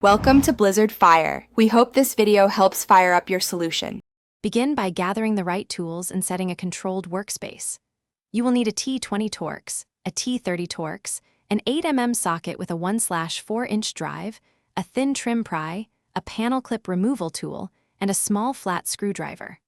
Welcome to Blizzard Fire. We hope this video helps fire up your solution. Begin by gathering the right tools and setting a controlled workspace. You will need a T20 Torx, a T30 Torx, an 8mm socket with a 1/4-inch drive, a thin trim pry, a panel clip removal tool, and a small flat screwdriver.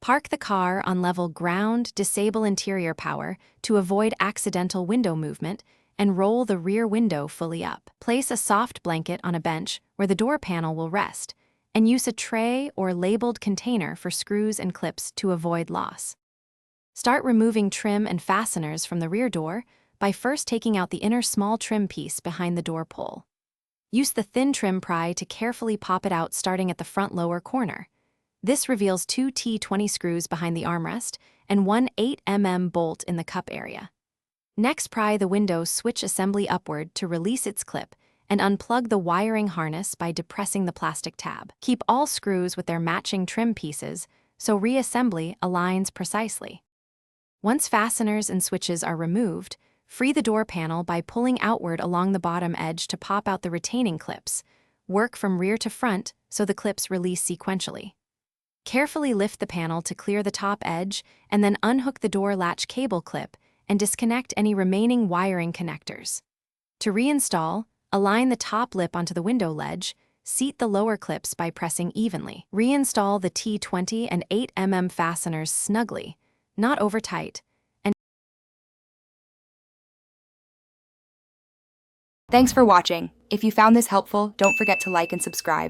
Park the car on level ground, disable interior power to avoid accidental window movement, and roll the rear window fully up. Place a soft blanket on a bench where the door panel will rest, and use a tray or labeled container for screws and clips to avoid loss. Start removing trim and fasteners from the rear door by first taking out the inner small trim piece behind the door pull. Use the thin trim pry to carefully pop it out starting at the front lower corner. This reveals 2 T20 screws behind the armrest and one 8mm bolt in the cup area. Next, pry the window switch assembly upward to release its clip and unplug the wiring harness by depressing the plastic tab. Keep all screws with their matching trim pieces so reassembly aligns precisely. Once fasteners and switches are removed, free the door panel by pulling outward along the bottom edge to pop out the retaining clips. Work from rear to front so the clips release sequentially. Carefully lift the panel to clear the top edge and then unhook the door latch cable clip and disconnect any remaining wiring connectors. To reinstall, align the top lip onto the window ledge, seat the lower clips by pressing evenly. Reinstall the T20 and 8mm fasteners snugly, not over tight. Thanks for watching. If you found this helpful, don't forget to like and subscribe.